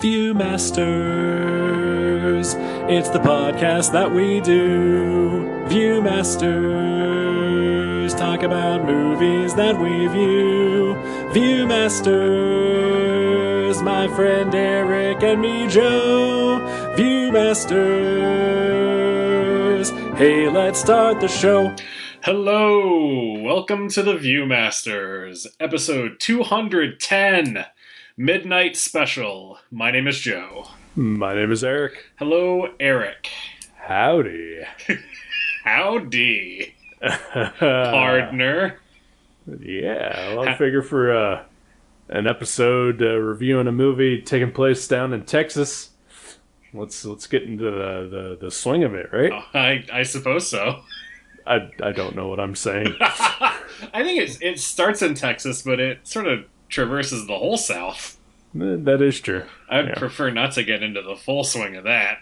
Viewmasters, it's the podcast that we do. Viewmasters, talk about movies that we view. Viewmasters, my friend Eric and me, Joe. Viewmasters, hey, let's start the show. Hello, welcome to the Viewmasters, episode 210. Midnight Special. My name is Joe. My name is Eric. Hello, Eric. Howdy. Howdy, partner. Yeah, well, I figure for an episode reviewing a movie taking place down in Texas, let's get into the swing of it, right? I suppose so. I don't know what I'm saying. I think it starts in Texas, but it sort of traverses the whole South. That is true. I'd prefer not to get into the full swing of that.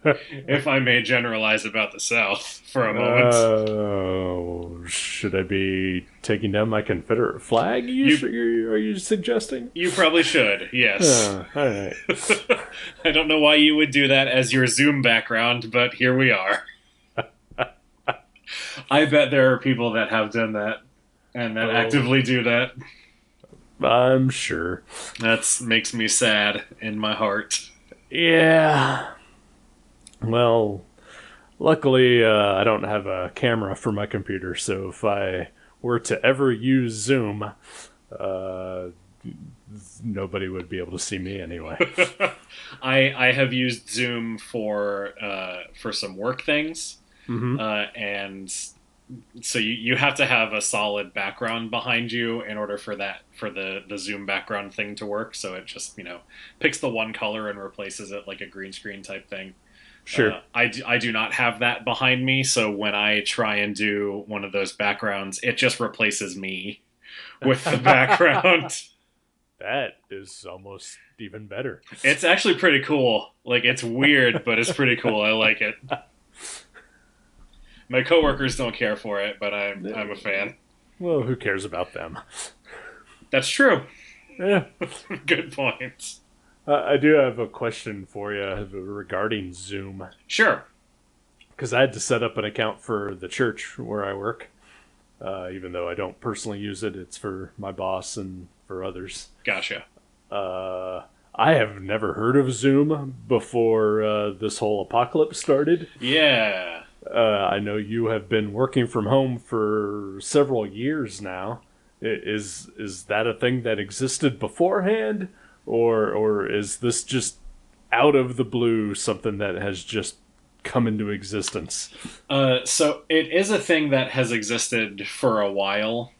If I may generalize about the South for a moment. Should I be taking down my Confederate flag? Are you suggesting? You probably should, yes. All right. I don't know why you would do that as your Zoom background, but here we are. I bet there are people that have done that and that actively do that. I'm sure. That makes me sad in my heart. Yeah. Well, luckily I don't have a camera for my computer, so if I were to ever use Zoom, nobody would be able to see me anyway. I have used Zoom for some work things. Mm-hmm. And so you have to have a solid background behind you in order for the Zoom background thing to work. So it just, picks the one color and replaces it like a green screen type thing. Sure. I do not have that behind me. So when I try and do one of those backgrounds, it just replaces me with the background. That is almost even better. It's actually pretty cool. Like, it's weird, but it's pretty cool. I like it. My coworkers don't care for it, but I'm a fan. Well, who cares about them? That's true. Yeah. Good point. I do have a question for you regarding Zoom. Sure. Because I had to set up an account for the church where I work. Even though I don't personally use it, it's for my boss and for others. Gotcha. I have never heard of Zoom before this whole apocalypse started. Yeah. I know you have been working from home for several years now. Is that a thing that existed beforehand? Or is this just out of the blue something that has just come into existence? So it is a thing that has existed for a while.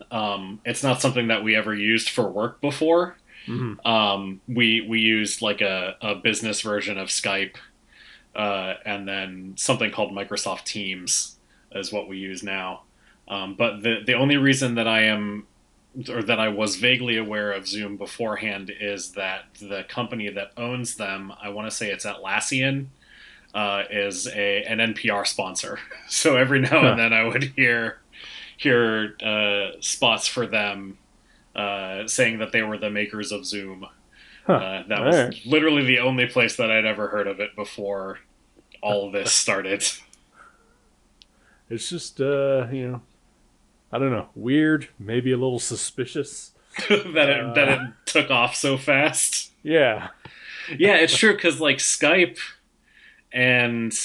It's not something that we ever used for work before. Mm-hmm. We used like a business version of Skype. And then something called Microsoft Teams is what we use now. But the only reason that I was vaguely aware of Zoom beforehand is that the company that owns them, I want to say it's Atlassian, is an NPR sponsor. So every now and then I would hear spots for them saying that they were the makers of Zoom. That was literally the only place that I'd ever heard of it before all of this started. It's just, I don't know, weird, maybe a little suspicious. that it took off so fast. Yeah. Yeah, it's true, because like Skype and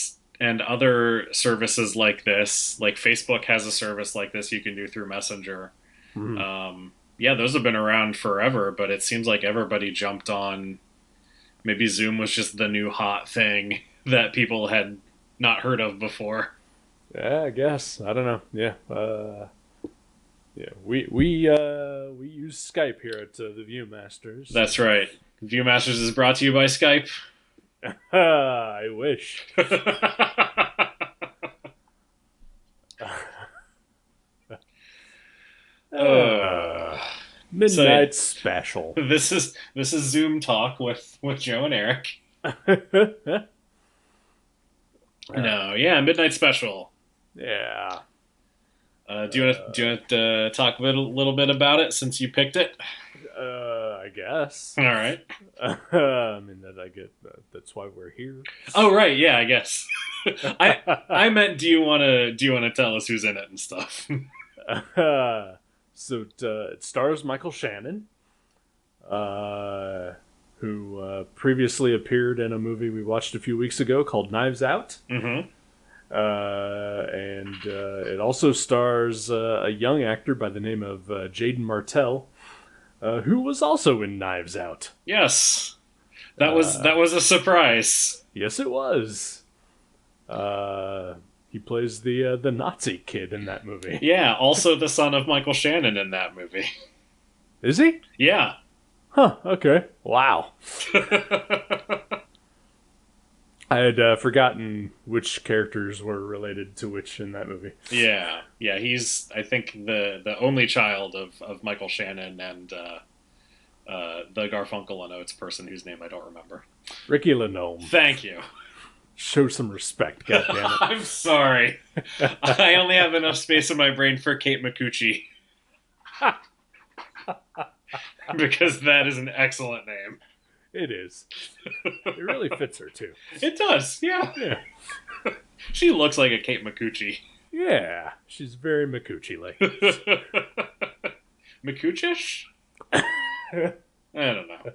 other services like this, like Facebook has a service like this you can do through Messenger. Mm-hmm. Yeah, those have been around forever, but it seems like everybody jumped on. Maybe Zoom was just the new hot thing that people had not heard of before. Yeah, I guess. I don't know. Yeah. We use Skype here at the Viewmasters. That's right. Viewmasters is brought to you by Skype. I wish. Midnight Special. This is Zoom talk with Joe and Eric. No, yeah, Midnight Special. Yeah. Do you want to talk a little bit about it since you picked it? I guess. All right. I mean that I get. That's why we're here. Oh right, yeah, I guess. I meant, do you wanna tell us who's in it and stuff? It stars Michael Shannon, who previously appeared in a movie we watched a few weeks ago called Knives Out. Mm-hmm. And it also stars a young actor by the name of Jaden Martell, who was also in Knives Out. Yes, that was a surprise. Yes, it was. He plays the Nazi kid in that movie. Yeah, also the son of Michael Shannon in that movie. Is he? Yeah. Huh. Okay. Wow. I had forgotten which characters were related to which in that movie. Yeah, he's, I think, the only child of Michael Shannon and the Garfunkel and Oates person whose name I don't remember. Ricky Lindholm. Thank you. Show some respect, goddammit. I'm sorry. I only have enough space in my brain for Kate McCucci. Because that is an excellent name. It is. It really fits her, too. It does, yeah. Yeah. She looks like a Kate McCucci. Yeah. She's very McCucci-like. McCuccish? I don't know.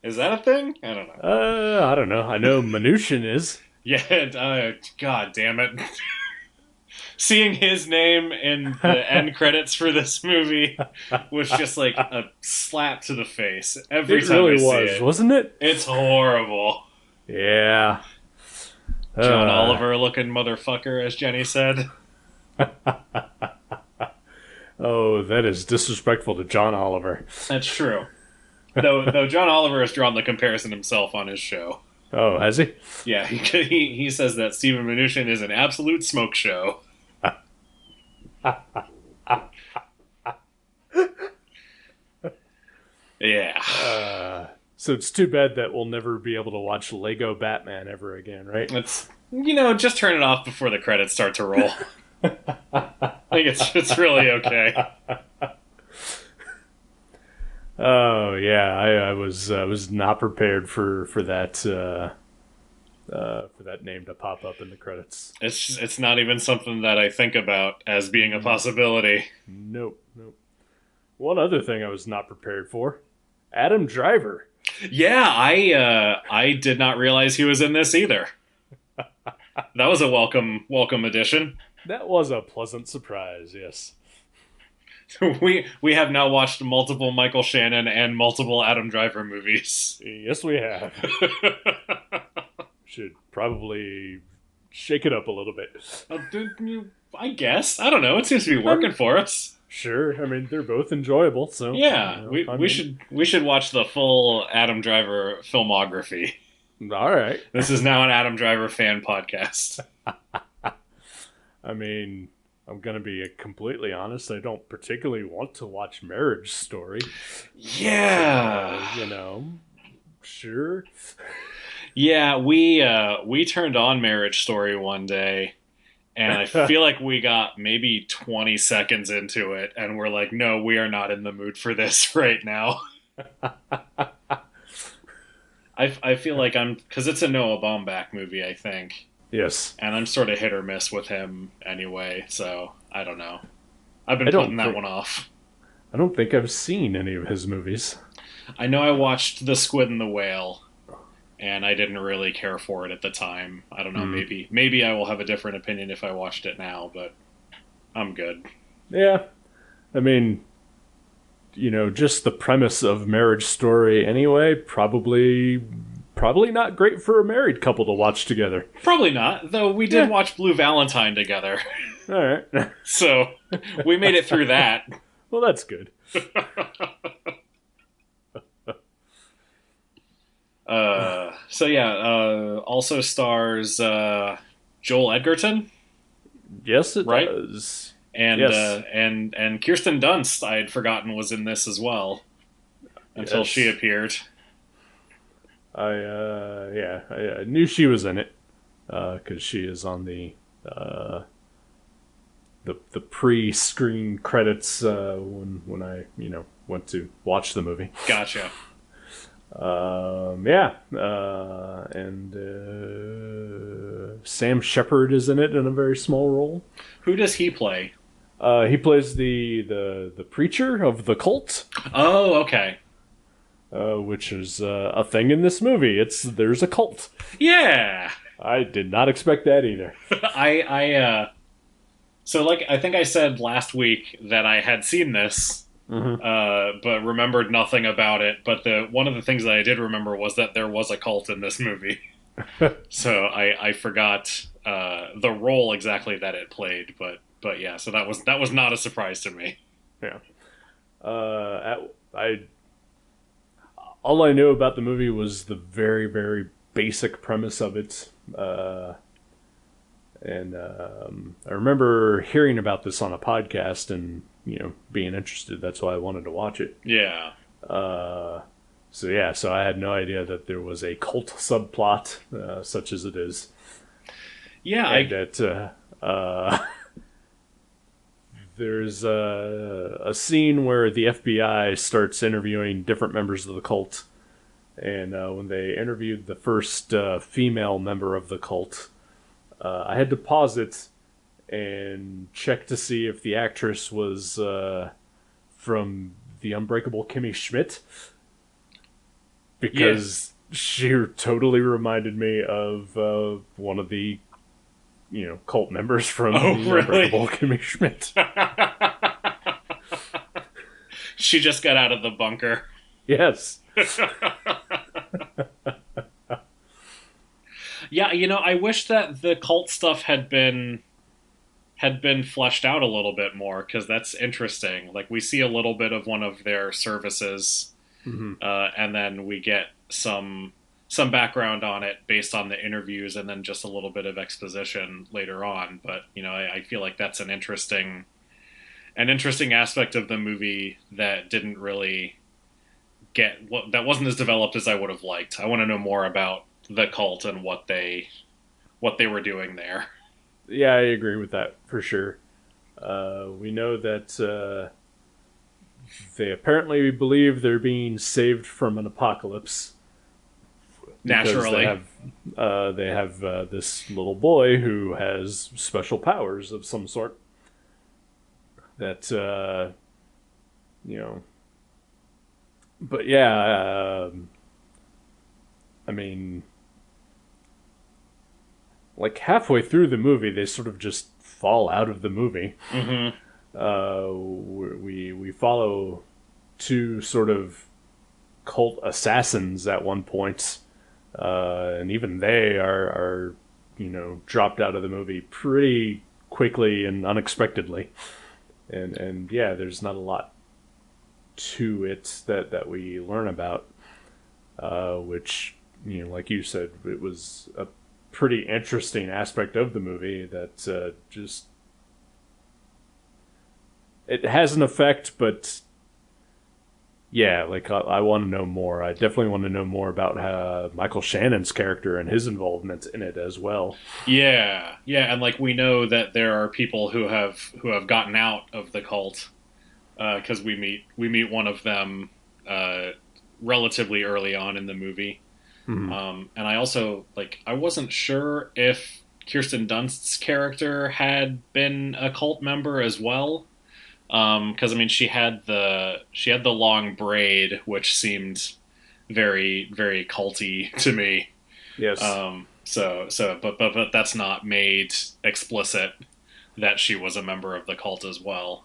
Is that a thing? I don't know. I don't know. I know Mnuchin is. Yeah, God damn it. Seeing his name in the end credits for this movie was just like a slap to the face every time really I see was, it. Wasn't it? It's horrible. Yeah. John Oliver looking motherfucker, as Jenny said. Oh, that is disrespectful to John Oliver. That's true. Though John Oliver has drawn the comparison himself on his show. Oh, has he? Yeah, he says that Stephen Mnuchin is an absolute smoke show. Yeah. So it's too bad that we'll never be able to watch Lego Batman ever again, right? It's, just turn it off before the credits start to roll. I think it's really okay. Oh yeah, I was not prepared for that name to pop up in the credits. It's not even something that I think about as being a possibility. Nope. One other thing I was not prepared for: Adam Driver. Yeah, I did not realize he was in this either. That was a welcome addition. That was a pleasant surprise. Yes. We have now watched multiple Michael Shannon and multiple Adam Driver movies. Yes, we have. Should probably shake it up a little bit. I guess. I don't know. It seems to be working for us. Sure. I mean, they're both enjoyable, so yeah, we should watch the full Adam Driver filmography. All right. This is now an Adam Driver fan podcast. I mean, I'm going to be completely honest. I don't particularly want to watch Marriage Story. Yeah. So, sure. Yeah, we turned on Marriage Story one day, and I feel like we got maybe 20 seconds into it, and we're like, no, we are not in the mood for this right now. I feel like because it's a Noah Baumbach movie, I think. Yes. And I'm sort of hit or miss with him anyway, so I don't know. I've been putting that one off. I don't think I've seen any of his movies. I know I watched The Squid and the Whale, and I didn't really care for it at the time. I don't know, maybe I will have a different opinion if I watched it now, but I'm good. Yeah. I mean, just the premise of Marriage Story anyway, probably not great for a married couple to watch together. Probably not, though we did watch Blue Valentine together. All right. So we made it through that. Well, that's good. Also stars Joel Edgerton. Yes, it right? does. And yes. And Kirsten Dunst, I had forgotten was in this as well until she appeared. I knew she was in it because she is on the pre-screen credits when I went to watch the movie. Gotcha. Yeah, and Sam Shepard is in it in a very small role. Who does he play? He plays the preacher of the cult. Oh, okay. Which is a thing in this movie. There's a cult. Yeah. I did not expect that either. So like I think I said last week that I had seen this, but remembered nothing about it. But one of the things that I did remember was that there was a cult in this movie. So I forgot the role exactly that it played, but yeah, so that was not a surprise to me. Yeah. All I knew about the movie was the very, very basic premise of it. And I remember hearing about this on a podcast and, being interested. That's why I wanted to watch it. Yeah. So I had no idea that there was a cult subplot, such as it is. Yeah. And that there's a scene where the FBI starts interviewing different members of the cult. And when they interviewed the first female member of the cult, I had to pause it and check to see if the actress was from The Unbreakable Kimmy Schmidt. Because she totally reminded me of one of the cult members from The Unbreakable Kimmy Schmidt. She just got out of the bunker. Yes. Yeah, I wish that the cult stuff had been fleshed out a little bit more, because that's interesting. Like, we see a little bit of one of their services, and then we get some background on it based on the interviews, and then just a little bit of exposition later on. But I feel like that's an interesting aspect of the movie that didn't really that wasn't as developed as I would have liked. I want to know more about the cult and what they were doing there. Yeah, I agree with that for sure. We know that they apparently believe they're being saved from an apocalypse. Naturally. They have this little boy who has special powers of some sort. That, But yeah, I mean, like halfway through the movie, they sort of just fall out of the movie. We follow two sort of cult assassins at one point, and even they are dropped out of the movie pretty quickly and unexpectedly. And yeah, there's not a lot to it that we learn about, which like you said, it was a pretty interesting aspect of the movie that just it has an effect, but yeah, like I want to know more. I definitely want to know more about Michael Shannon's character and his involvement in it as well. Yeah, and like we know that there are people who have gotten out of the cult, because we meet one of them relatively early on in the movie. And I also I wasn't sure if Kirsten Dunst's character had been a cult member as well. Because I mean, she had the long braid, which seemed very, very culty to me. Yes. But that's not made explicit that she was a member of the cult as well.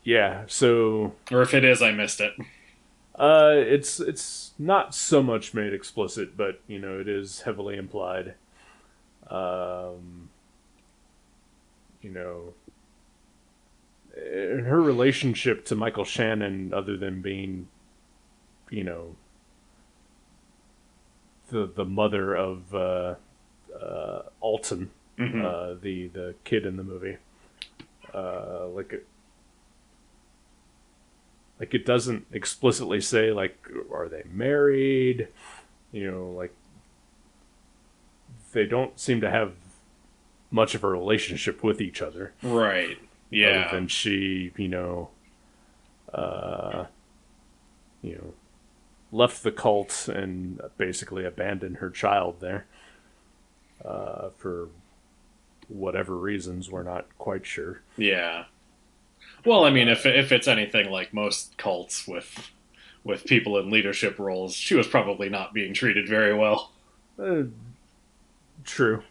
Yeah. So, or if it is, I missed it. It's not so much made explicit, but it is heavily implied. Her relationship to Michael Shannon, other than being, the mother of Alton, the kid in the movie, it doesn't explicitly say are they married? They don't seem to have much of a relationship with each other. Right. Yeah. Other than she, uh, you know, left the cult and basically abandoned her child there for whatever reasons we're not quite sure. Yeah. Well, I mean, if it's anything like most cults with people in leadership roles, she was probably not being treated very well, Uh, True.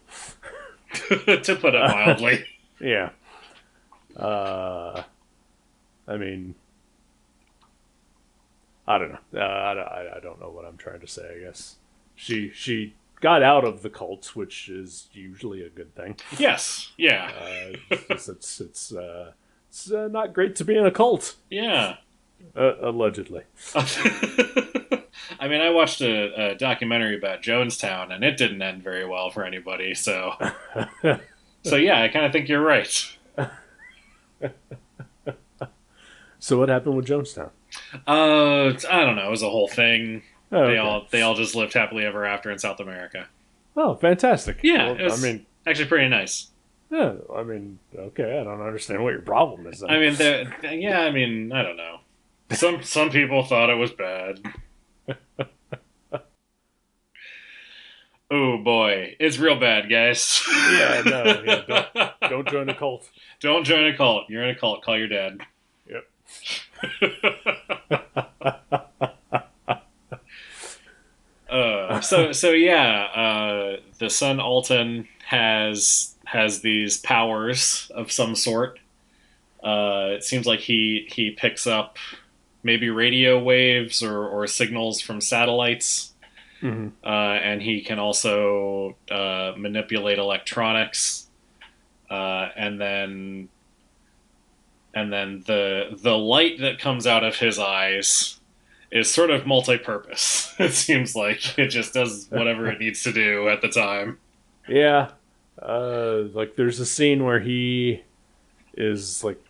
to put it mildly. Yeah. Uh, I mean, I don't know. I don't know what I'm trying to say. I guess she got out of the cult, which is usually a good thing. Yes. Yeah. 'Cause it's not great to be in a cult, Yeah. allegedly. I mean, I watched a documentary about Jonestown, and it didn't end very well for anybody. So, yeah, I kind of think you're right. So what happened with Jonestown? I don't know. It was a whole thing. Oh, They okay. all just lived happily ever after in South America. Oh, fantastic. Yeah, Well, it was I mean, actually pretty nice. yeah, I mean, okay. I don't understand what your problem is then. I mean, yeah. I mean, I don't know. Some people thought it was bad. Oh boy, it's real bad, guys. Yeah, no, yeah, don't join a cult. Don't join a cult. You're in a cult. Call your dad. Yep. So yeah, the son Alton has these powers of some sort. It seems like he picks up maybe radio waves or signals from satellites, Hmm. and he can also manipulate electronics, and then the light that comes out of his eyes is sort of multi-purpose. It seems like it just does whatever it needs to do at the time. Yeah. Like there's a scene where he is like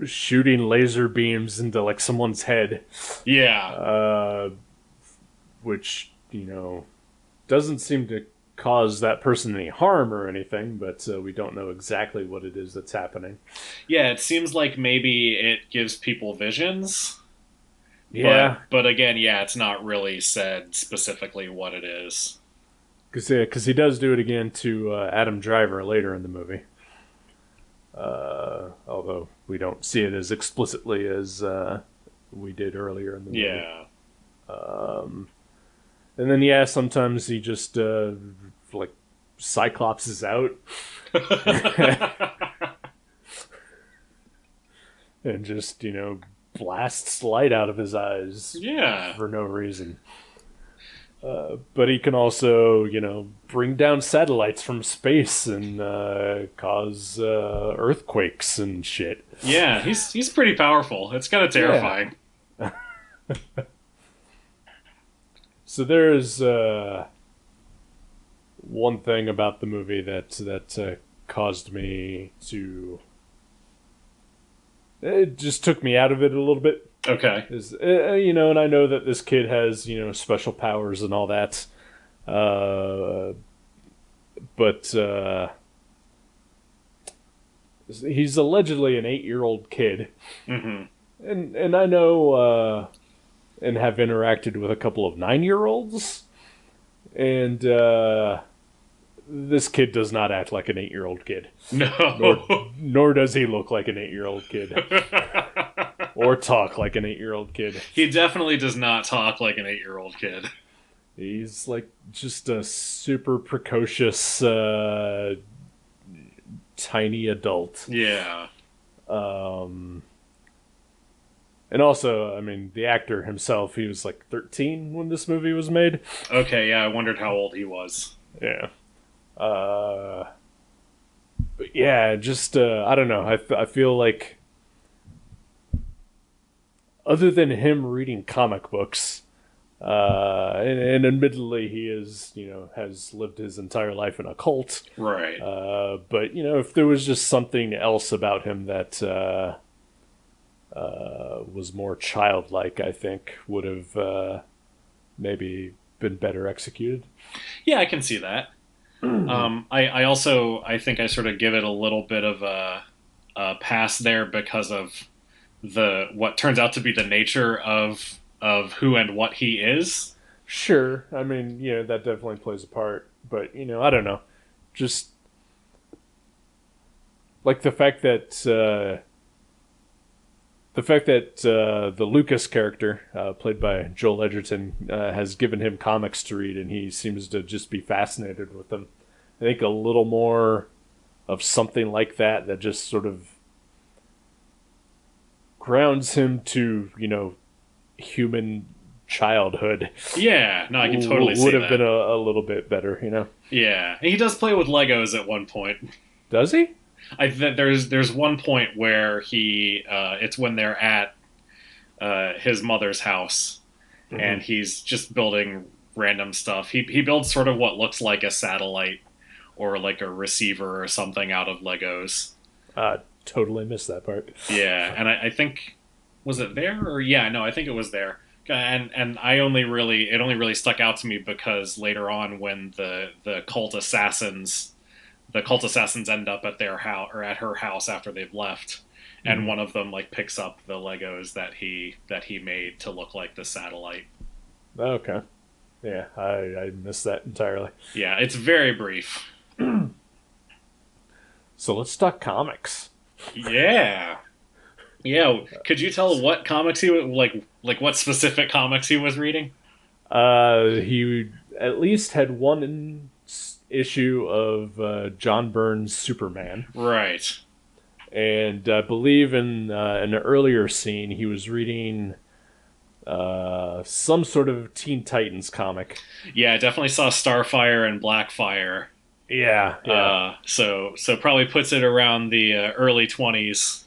shooting laser beams into like someone's head, Yeah, which doesn't seem to cause that person any harm or anything, but we don't know exactly what it is that's happening. yeah. It seems like maybe it gives people visions. Yeah, But again, yeah, it's not really said specifically what it is. because he does do it again to Adam Driver later in the movie. Although we don't see it as explicitly as we did earlier in the movie. Yeah. And then yeah, sometimes he just like Cyclops is out and just blasts light out of his eyes Yeah. for no reason. But he can also, bring down satellites from space and cause earthquakes and shit. Yeah, he's pretty powerful. It's kind of terrifying. So there is one thing about the movie that caused me to. It just took me out of it a little bit. Okay. Is and I know that this kid has special powers and all that, but he's allegedly an 8-year-old kid, Hmm. and I know and have interacted with a couple of 9-year-olds, and this kid does not act like an 8-year-old kid, No. nor does he look like an 8-year-old kid. Or talk like an 8-year-old kid. He definitely does not talk like an 8-year-old kid. He's like just a super precocious, tiny adult. Yeah. And also, I mean, the actor himself, he was like 13 when this movie was made. Okay, yeah, I wondered how old he was. Yeah. But yeah, just, I don't know. I feel like other than him reading comic books, and admittedly he is, has lived his entire life in a cult. Right. But if there was just something else about him that was more childlike, I think would have maybe been better executed. Yeah, I can see that. I also I think I sort of give it a little bit of a pass there because of the what turns out to be the nature of who and what he is. Sure, I mean, that definitely plays a part, but I don't know, just like the fact that the Lucas character, played by Joel Edgerton, has given him comics to read, and he seems to just be fascinated with them. I think a little more of something like that just sort of grounds him to, human childhood. Yeah, no, I can totally see Would have that. been a little bit better. Yeah, he does play with Legos at one point. Does he? There's one point where he it's when they're at his mother's house, Mm-hmm. and he's just building random stuff. He builds sort of what looks like a satellite or like a receiver or something out of Legos. Totally missed that part. Yeah, and I think, was it there, or yeah, no, I think it was there. And it only really stuck out to me because later on, when the cult assassins end up at their house or at her house after they've left, and Mm-hmm. one of them like picks up the Legos that he made to look like the satellite. Okay. Yeah, I missed that entirely. Yeah, it's very brief. So let's talk comics. Yeah. Yeah, could you tell what comics he was like what specific comics he was reading? He at least had one issue of John Byrne's Superman, Right. and I believe in an earlier scene he was reading some sort of Teen Titans comic. Yeah, I definitely saw Starfire and Blackfire. Yeah, yeah, So probably puts it around the early 20s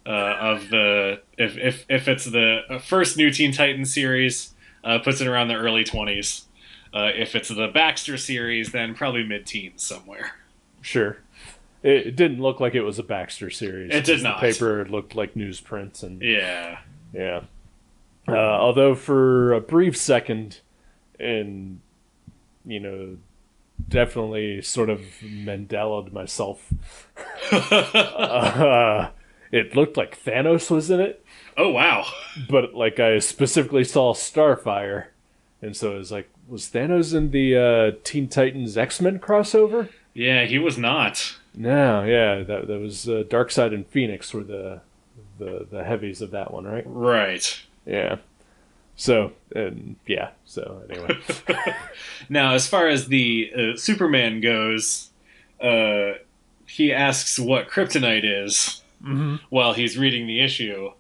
of the if it's the first new Teen Titans series, puts it around the early 20s. If it's the Baxter series, then probably mid-teens somewhere. sure. It didn't look like it was a Baxter series. It did The not. paper looked like newsprints, and Yeah. yeah. Although for a brief second, and definitely sort of Mandela'd myself. It looked like Thanos was in it, Oh wow. but like I specifically saw Starfire, and so it was like, was Thanos in the Teen Titans X-Men crossover? Yeah, he was not. No, yeah, that was Darkseid and Phoenix were the heavies of that one, right? Right. Yeah. So, and yeah, so anyway. Now, as far as the Superman goes, he asks what kryptonite is Mm-hmm. while he's reading the issue.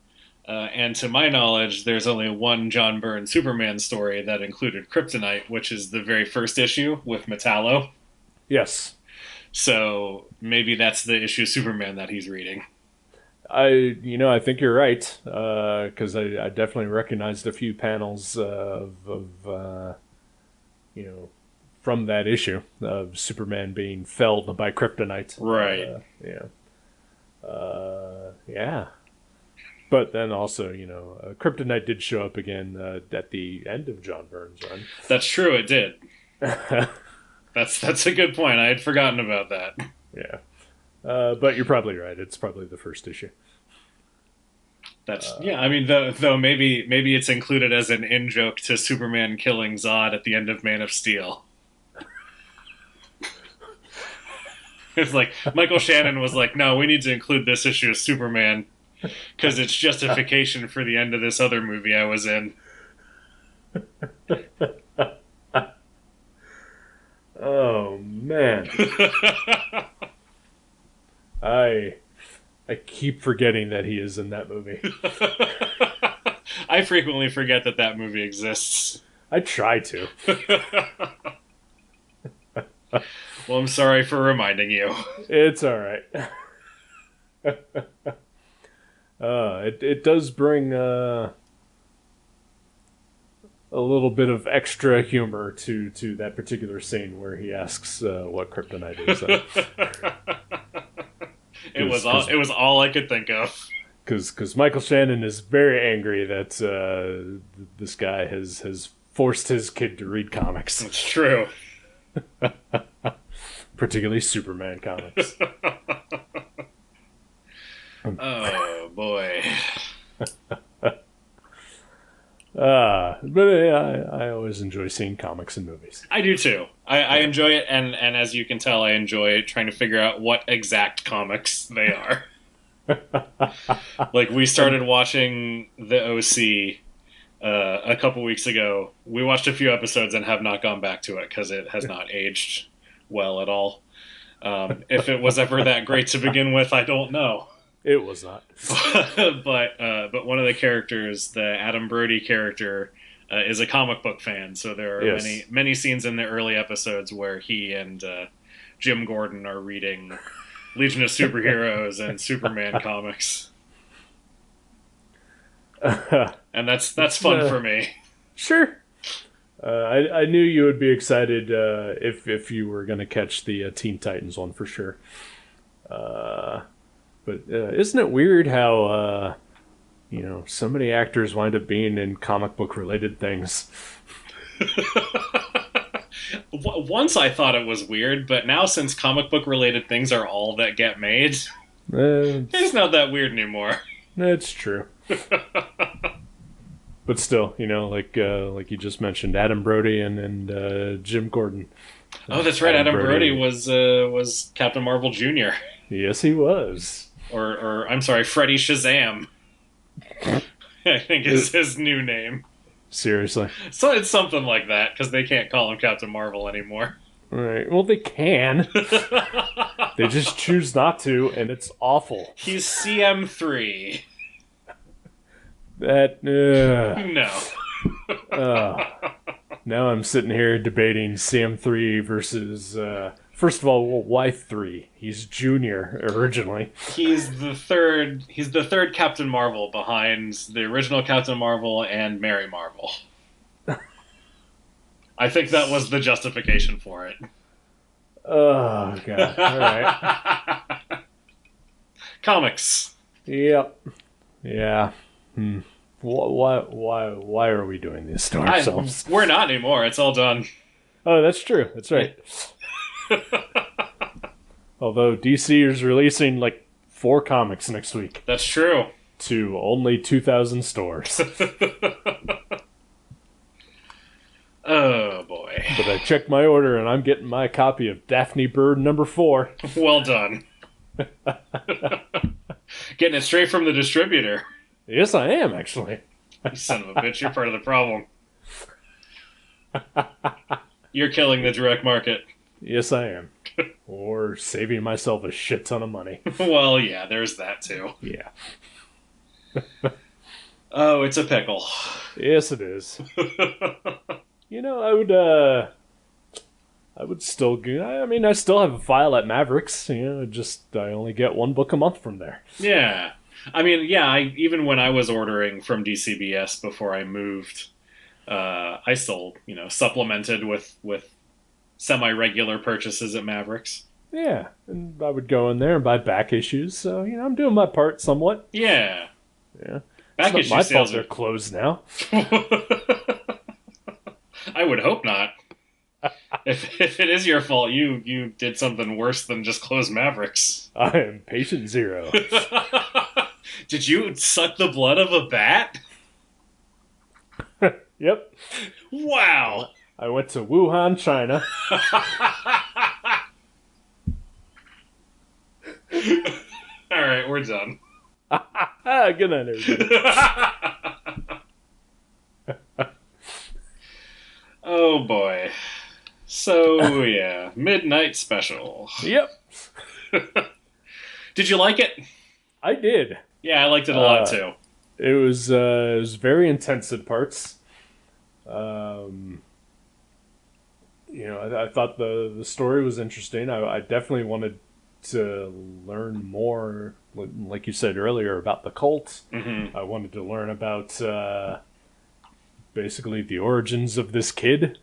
And to my knowledge, there's only one John Byrne Superman story that included kryptonite, which is the very first issue with Metallo. Yes. So maybe that's the issue of Superman that he's reading. I think you're right, because I definitely recognized a few panels from that issue of Superman being felled by kryptonite. Right. Yeah. Yeah. But then also, kryptonite did show up again at the end of John Byrne's run. That's true, it did. That's a good point. I had forgotten about that. Yeah. But you're probably right. It's probably the first issue. That's yeah. I mean, though maybe it's included as an in joke to Superman killing Zod at the end of Man of Steel. It's like Michael Shannon was like, no, we need to include this issue of Superman because it's justification for the end of this other movie I was in. Oh man. I keep forgetting that he is in that movie. I frequently forget that movie exists. I try to. Well, I'm sorry for reminding you. It's all right. It does bring a little bit of extra humor to that particular scene where he asks what kryptonite is. It was all I could think of. Because Michael Shannon is very angry that this guy has forced his kid to read comics, It's true. particularly Superman comics. Oh boy. But I always enjoy seeing comics and movies. I do too. I enjoy it, and as you can tell, I enjoy trying to figure out what exact comics they are. Like, we started watching The OC a couple weeks ago. We watched a few episodes and have not gone back to it because it has not aged well at all. If it was ever that great to begin with, I don't know. It was not. But one of the characters, the Adam Brody character, is a comic book fan. So there are many scenes in the early episodes where he and Jim Gordon are reading Legion of Superheroes and Superman comics, and that's fun for me. Sure. I knew you would be excited if you were going to catch the Teen Titans one for sure. But isn't it weird how so many actors wind up being in comic book related things? Once I thought it was weird, but now since comic book related things are all that get made, it's not that weird anymore. That's true. But still, like you just mentioned, Adam Brody and Jim Gordon. Oh, that's right. Adam Brody was Captain Marvel Jr. Yes, he was. Or I'm sorry, Freddy Shazam. I think is his new name. Seriously. So it's something like that, because they can't call him Captain Marvel anymore. Right. Well, they can. They just choose not to, and it's awful. He's CM3. That... No. Now I'm sitting here debating CM3 versus... first of all, why 3? He's Junior originally. He's the third Captain Marvel behind the original Captain Marvel and Mary Marvel. I think that was the justification for it. Oh, God. All right. Comics. Yep. Yeah. Why are we doing this to ourselves? We're not anymore. It's all done. Oh, that's true. That's right. Although DC is releasing like 4 comics next week. That's true. To only 2,000 stores. Oh, boy. But I checked my order and I'm getting my copy of Daphne Bird number 4. Well done. Getting it straight from the distributor. Yes, I am, actually. You son of a bitch, you're part of the problem. You're killing the direct market. Yes, I am. Or saving myself a shit ton of money. Well, yeah, there's that too. Yeah. Oh, it's a pickle. Yes, it is. I would still... I still have a file at Mavericks. I only get 1 book a month from there. Yeah. Even when I was ordering from DCBS before I moved, I still, supplemented with semi-regular purchases at Mavericks. Yeah, and I would go in there and buy back issues, so, I'm doing my part somewhat. Yeah. Yeah. Back it's not my fault they're closed now. I would hope not. If it is your fault, you did something worse than just close Mavericks. I am patient zero. Did you suck the blood of a bat? Yep. Wow. I went to Wuhan, China. All right, we're done. Good night, everybody. Oh, boy. So, yeah. Midnight Special. Yep. Did you like it? I did. Yeah, I liked it a lot, too. It was very intense at parts. I thought the story was interesting. I definitely wanted to learn more, like you said earlier, about the cult. Mm-hmm. I wanted to learn about basically the origins of this kid.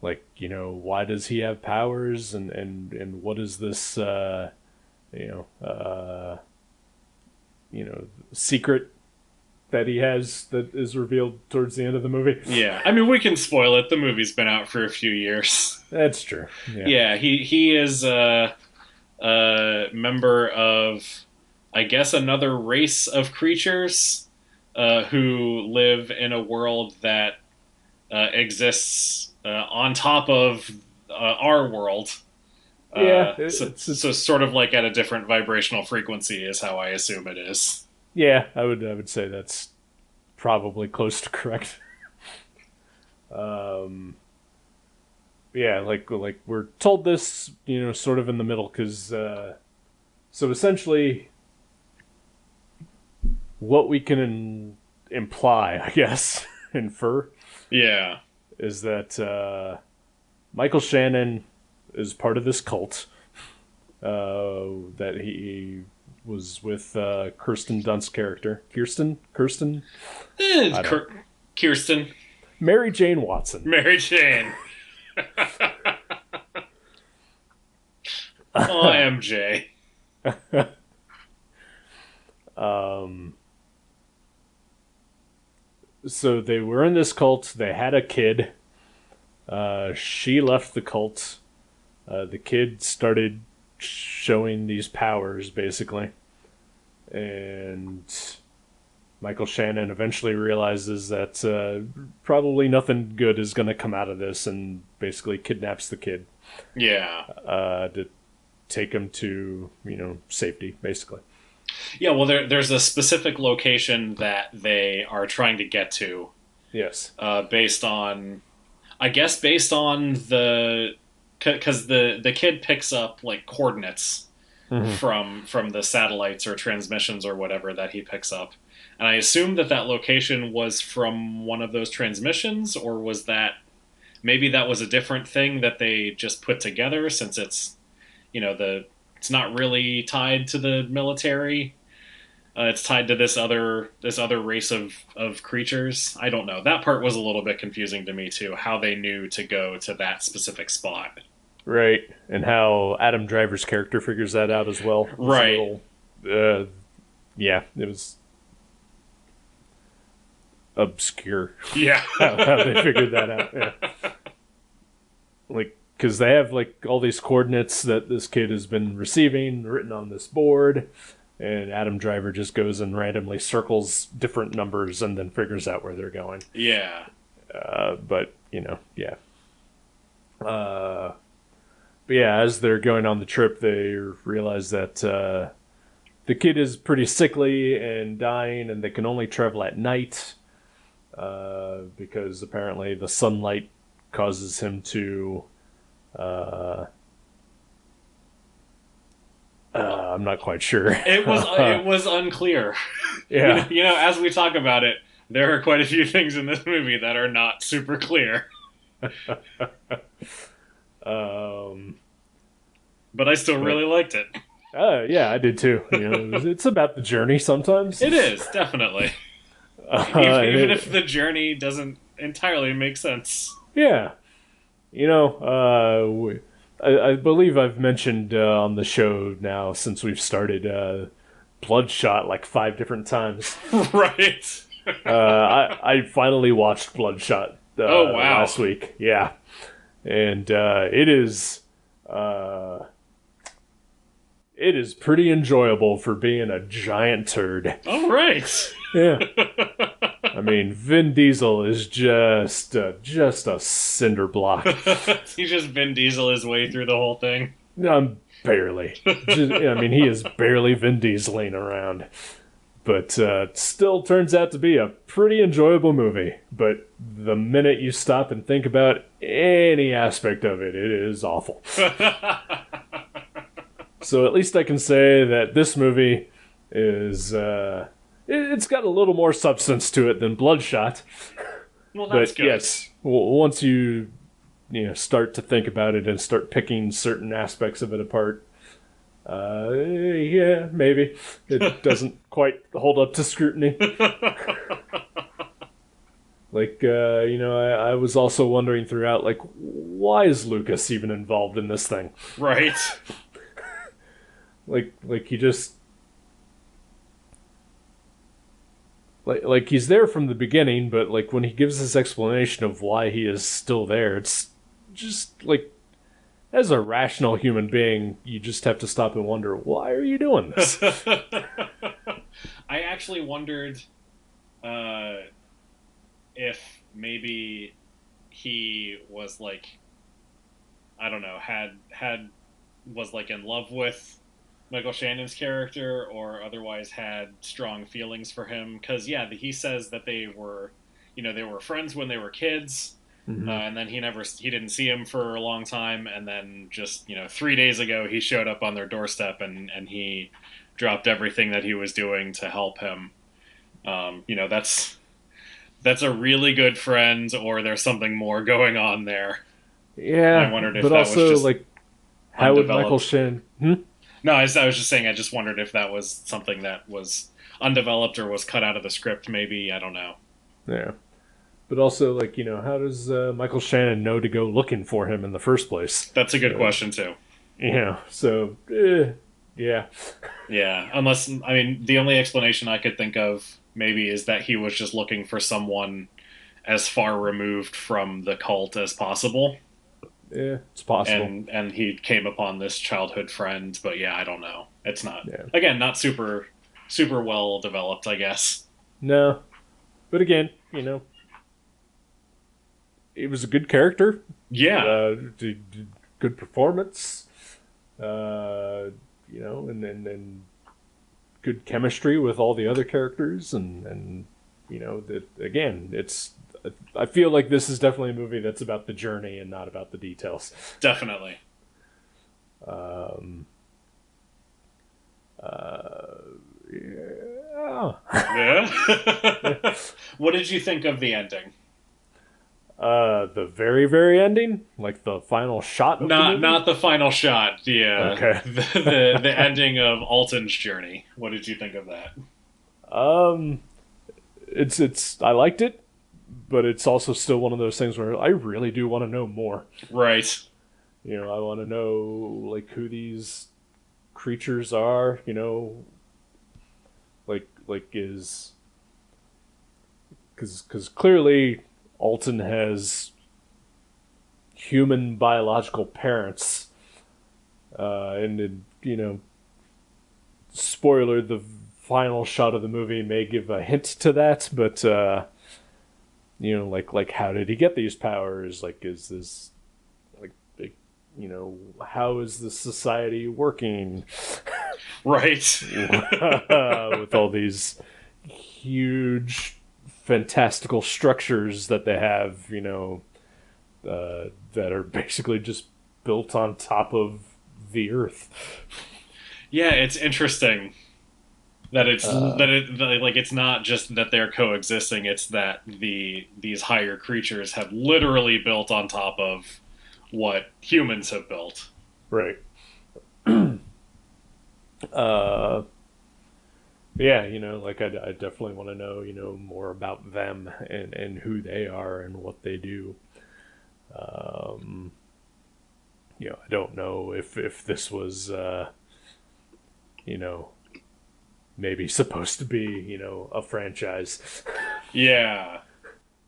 Like, why does he have powers, and what is this, secret that he has that is revealed towards the end of the movie. Yeah, we can spoil it. The movie's been out for a few years. That's true. Yeah, he is a member of, I guess, another race of creatures who live in a world that exists on top of our world. Yeah, So sort of like at a different vibrational frequency is how I assume it is. yeah. I would say that's probably close to correct. Um, yeah, like we're told this, sort of in the middle, because so essentially, what we can imply, I guess, infer, Yeah. is that Michael Shannon is part of this cult. That he was with Kirsten Dunst's character, Kirsten, I don't, Kirsten. Mary Jane Watson. Mary Jane. Oh, MJ. Um, so they were in this cult. They had a kid. She left the cult. The kid started showing these powers, basically. And Michael Shannon eventually realizes that probably nothing good is going to come out of this, and basically kidnaps the kid Yeah. to take him to, safety, basically. Yeah, well, there's a specific location that they are trying to get to, Yes. based on, I guess, based on because the kid picks up like coordinates Mm-hmm. from the satellites or transmissions or whatever that he picks up, and I assume that location was from one of those transmissions, or was that maybe that was a different thing that they just put together since it's it's not really tied to the military. It's tied to this other race of creatures. I don't know. That part was a little bit confusing to me too. How they knew to go to that specific spot. Right, and how Adam Driver's character figures that out as well. Right. Yeah, it was obscure. Yeah. how they figured that out. Yeah. Like, because they have like all these coordinates that this kid has been receiving written on this board, and Adam Driver just goes and randomly circles different numbers and then figures out where they're going. Yeah. But yeah. But yeah, as they're going on the trip, they realize that the kid is pretty sickly and dying, and they can only travel at night because apparently the sunlight causes him to. I'm not quite sure. It was unclear. Yeah. As we talk about it, there are quite a few things in this movie that are not super clear. But I still really liked it. Yeah, I did too. It's about the journey sometimes. It is, definitely. Even if the journey doesn't entirely make sense. Yeah. I believe I've mentioned on the show now, since we've started, Bloodshot like 5 different times. Right. I finally watched Bloodshot oh, wow. last week. Yeah. And it is pretty enjoyable for being a giant turd. All right. Yeah. I mean, Vin Diesel is just a cinder block. He just Vin Diesel his way through the whole thing. Barely. He is barely Vin Dieseling around. But it still turns out to be a pretty enjoyable movie. But the minute you stop and think about any aspect of it, it is awful. So at least I can say that this movie is... it's got a little more substance to it than Bloodshot. Well, that's good. Yes, once you start to think about it and start picking certain aspects of it apart, yeah, maybe it doesn't quite hold up to scrutiny. Like, I was also wondering throughout, like, why is Lucas even involved in this thing? Right. Like he just... Like he's there from the beginning, but like when he gives this explanation of why he is still there, it's just like, as a rational human being, you just have to stop and wonder, why are you doing this? I actually wondered uh, if maybe he was like, I don't know, had was like in love with Michael Shannon's character, or otherwise had strong feelings for him. Because yeah, he says that they were, they were friends when they were kids, Hmm. and then he didn't see him for a long time, and then just 3 days ago he showed up on their doorstep, and he dropped everything that he was doing to help him. That's a really good friend, or there's something more going on there. And I Yeah, wondered if but that was also just like, how would Michael undeveloped. Shannon? Hmm? No, I was just saying. I just wondered if that was something that was undeveloped or was cut out of the script. Maybe, I don't know. Yeah, but also like, how does Michael Shannon know to go looking for him in the first place? That's a good question too. Yeah. Yeah, unless I mean the only explanation I could think of maybe is that he was just looking for someone as far removed from the cult as possible, Yeah, it's possible. and he came upon this childhood friend. But yeah, I don't know. It's not, Yeah. again, not super well developed, I guess. No, but again, it was a good character, Yeah, good performance, uh, and good chemistry with all the other characters, and that again, it's. I feel like this is definitely a movie that's about the journey and not about the details. definitely. Um, uh, yeah. Yeah. What did you think of the ending? The very, very ending, like the final shot of the Not movie. the final shot. Yeah, Okay. the ending of Alton's journey. What did you think of that? Um, it's I liked it, but it's also still one of those things where I really do want to know more. Right. I want to know like who these creatures are. Like is because clearly Alton has human biological parents, and spoiler, the final shot of the movie may give a hint to that, but like how did he get these powers? Like, is this like, how is the society working Right. with all these huge, fantastical structures that they have? That are basically just built on top of the earth. Yeah, it's interesting that Uh, like it's not just that they're coexisting. It's that these higher creatures have literally built on top of what humans have built. right. uh, yeah, like I definitely want to know, more about them and who they are and what they do. Um, I don't know if this was, you know, maybe supposed to be, a franchise. Yeah,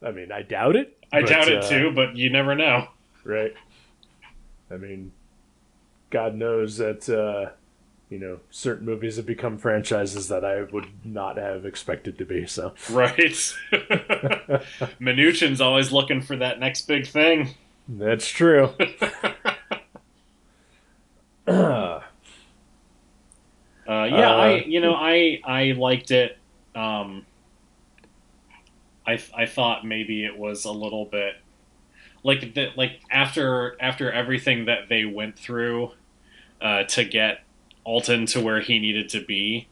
I mean, I doubt it, I doubt but it too, but you never know. right. I mean, God knows that certain movies have become franchises that I would not have expected to be. So Right. Mnuchin's always looking for that next big thing. that's true. Yeah, I uh, you know I liked it. Um, I thought maybe it was a little bit like after everything that they went through to get Alton to where he needed to be.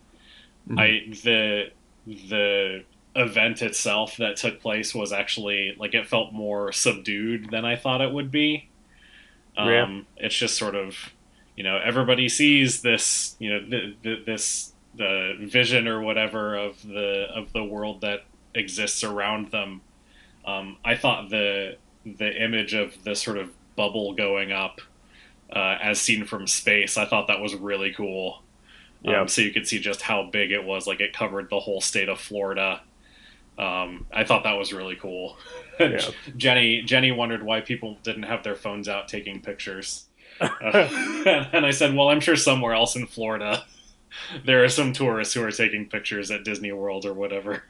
mhm. The event itself that took place was actually like it felt more subdued than I thought it would be. Yeah, It's just sort of, everybody sees this, this the vision or whatever of the world that exists around them. I thought the image of the sort of bubble going up as seen from space, I thought that was really cool. yeah, So you could see just how big it was. Like it covered the whole state of Florida. I thought that was really cool. yeah. Jenny wondered why people didn't have their phones out taking pictures. And I said, well, I'm sure somewhere else in Florida there are some tourists who are taking pictures at Disney World or whatever.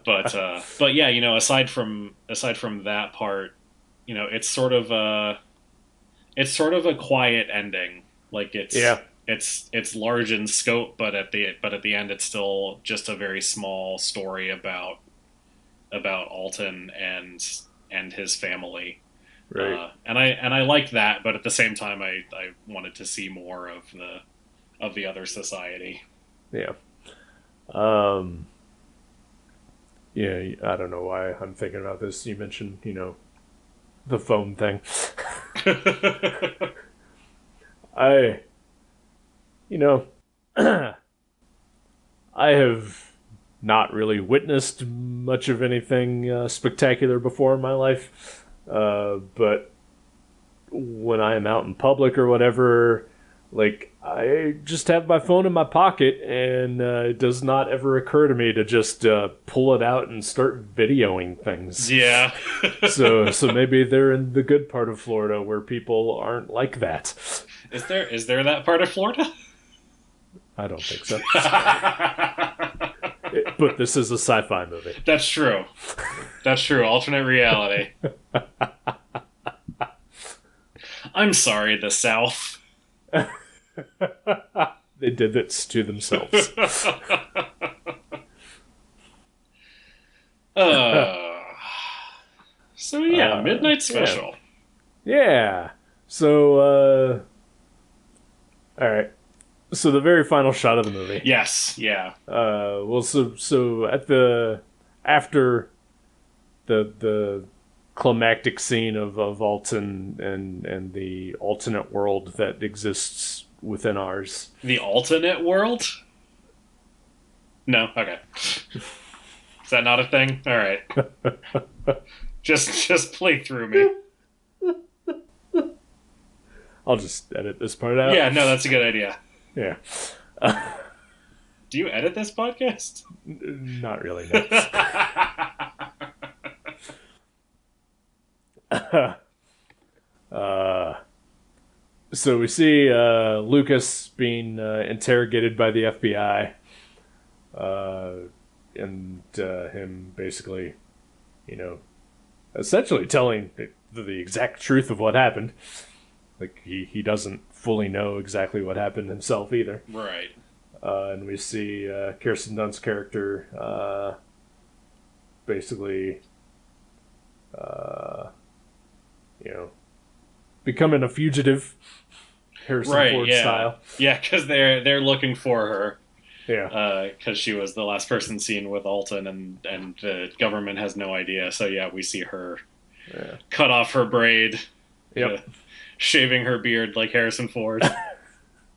But yeah, aside from that part, it's sort of a quiet ending. Like Yeah, it's large in scope, but at the end, it's still just a very small story about Alton and his family. right. And I liked that, but at the same time, I wanted to see more of the other society. Yeah. Um, yeah, I don't know why I'm thinking about this. You mentioned, the phone thing. I, you know, I have not really witnessed much of anything spectacular before in my life. But when I am out in public or whatever, like I just have my phone in my pocket, and it does not ever occur to me to just pull it out and start videoing things. Yeah. So maybe they're in the good part of Florida where people aren't like that. Is there that part of Florida? I don't think so. But this is a sci-fi movie. That's true. That's true. Alternate reality. I'm sorry, the South. They did this to themselves. Uh, so yeah, midnight Yeah. special. Yeah. So, all right. So the very final shot of the movie. Yes, yeah, Well, so at the after the climactic scene of Alton and the alternate world that exists within ours. the alternate world. No, okay. Is that not a thing? All right. Just play through me. I'll just edit this part out. Yeah, no, that's a good idea. Yeah. Do you edit this podcast? Not really. No. So we see Lucas being interrogated by the FBI, and him basically, essentially telling the exact truth of what happened. Like he doesn't fully know exactly what happened himself either. Right. And we see Kirsten Dunst's character basically, uh, becoming a fugitive, Harrison Right. Ford Yeah. style. Yeah, because they're looking for her. Yeah. Because she was the last person seen with Alton, and the government has no idea. So yeah, we see her Yeah. cut off her braid, Yep. shaving her beard like Harrison Ford.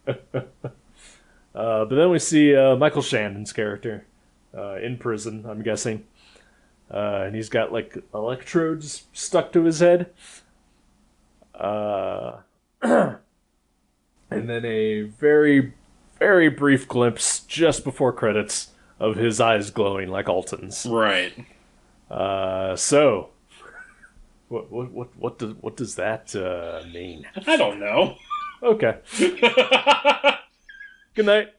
But then we see Michael Shannon's character in prison, I'm guessing. And he's got like electrodes stuck to his head. And then a very, very brief glimpse just before credits of his eyes glowing like Alton's. Right. So, what does that mean? I don't know. Okay. Good night.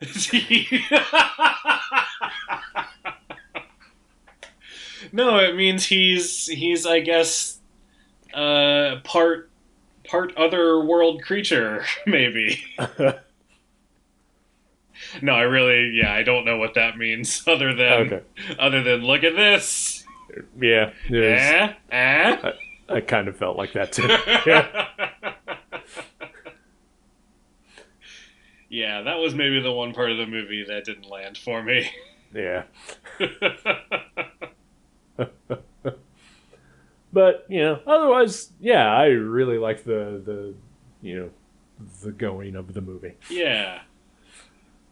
No, it means he's I guess part other world creature maybe. No, I don't know what that means other than look at this. Yeah, it is. Eh? I kind of felt like that too. Yeah. Yeah, that was maybe the one part of the movie that didn't land for me. Yeah. But, otherwise, yeah, I really like the going of the movie. Yeah.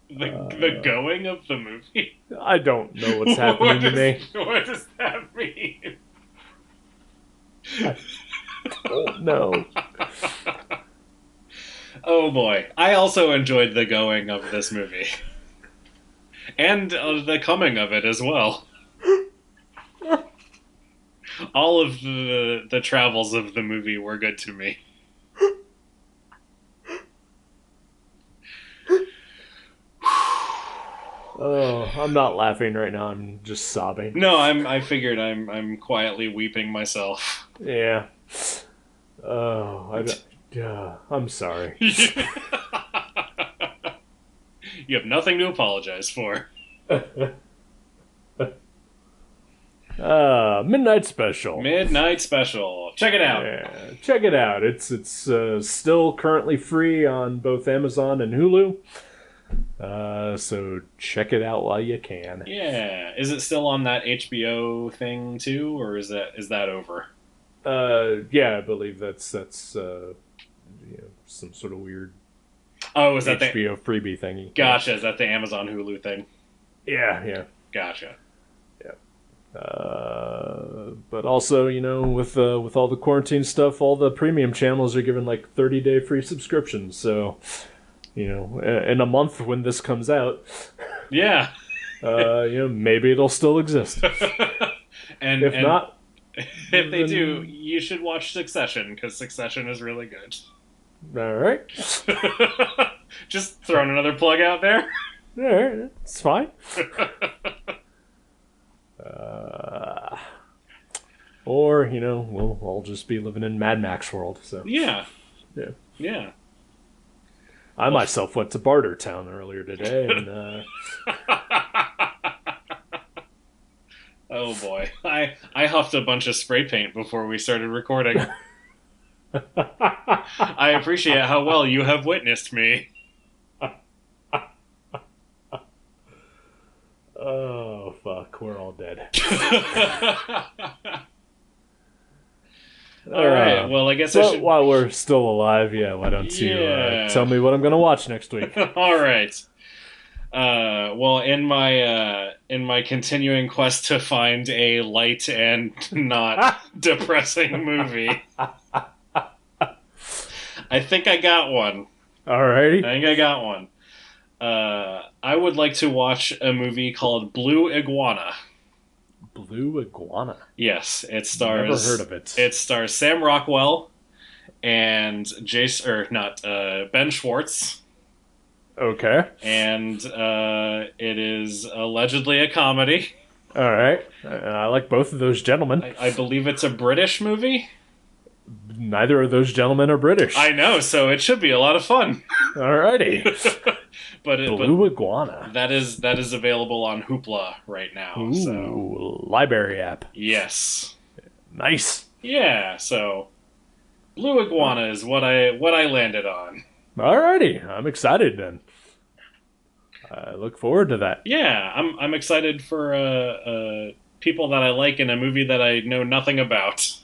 The going of the movie? I don't know what's happening to me. What does that mean? Oh, no. Oh boy. I also enjoyed the going of this movie. And the coming of it as well. All of the travels of the movie were good to me. Oh, I'm not laughing right now. I'm just sobbing. No, I figured I'm quietly weeping myself. Yeah. Oh, I'm sorry. You have nothing to apologize for. Midnight Special. Midnight Special. Check it out. Yeah, check it out. It's still currently free on both Amazon and Hulu. So check it out while you can. Yeah. Is it still on that HBO thing too, or is that over? Yeah, I believe that's some sort of weird Oh, is that HBO freebie thingy. Gotcha. Is that the Amazon Hulu thing? Yeah. Gotcha. But also, with all the quarantine stuff, all the premium channels are giving like 30-day free subscriptions. So, in a month when this comes out, yeah, maybe it'll still exist. and if not, if they do, you should watch Succession because Succession is really good. All right. Just throwing another plug out there. All right, it's fine. Or we'll all just be living in Mad Max world. So yeah. I myself went to Bartertown earlier today, and oh boy, I huffed a bunch of spray paint before we started recording. I appreciate how well you have witnessed me. Oh fuck, we're all dead. All right. Well, I guess while we're still alive, why don't you tell me what I'm going to watch next week? All right. Well, in my continuing quest to find a light and not depressing movie, I think I got one. Alrighty. I think I got one. I would like to watch a movie called Blue Iguana. Blue Iguana. Yes, it stars. Never heard of it. It stars Sam Rockwell and Ben Schwartz. Okay. And it is allegedly a comedy. All right. I like both of those gentlemen. I believe it's a British movie. Neither of those gentlemen are British. I know, so it should be a lot of fun. Alrighty. Blue Iguana. That is available on Hoopla right now. Ooh, so library app. Yes. Nice. Yeah, so Blue Iguana is what I landed on. Alrighty, I'm excited then. I look forward to that. Yeah, I'm excited for people that I like in a movie that I know nothing about.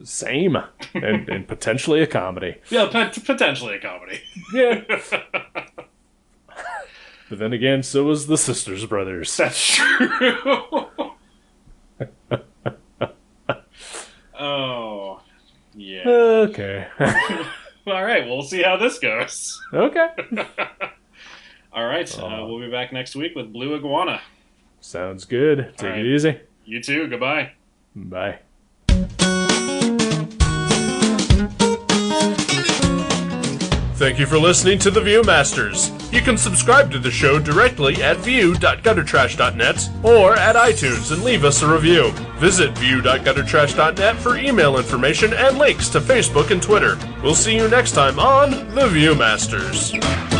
Same, and potentially a comedy. Yeah, potentially a comedy. Yeah. But then again, so was the Sisters Brothers. That's true. Oh, yeah. Okay. All right, we'll see how this goes. Okay. All right, we'll be back next week with Blue Iguana. Sounds good. Take it easy. You too. Goodbye. Bye. Thank you for listening to The Viewmasters. You can subscribe to the show directly at view.guttertrash.net or at iTunes and leave us a review. Visit view.guttertrash.net for email information and links to Facebook and Twitter. We'll see you next time on The Viewmasters.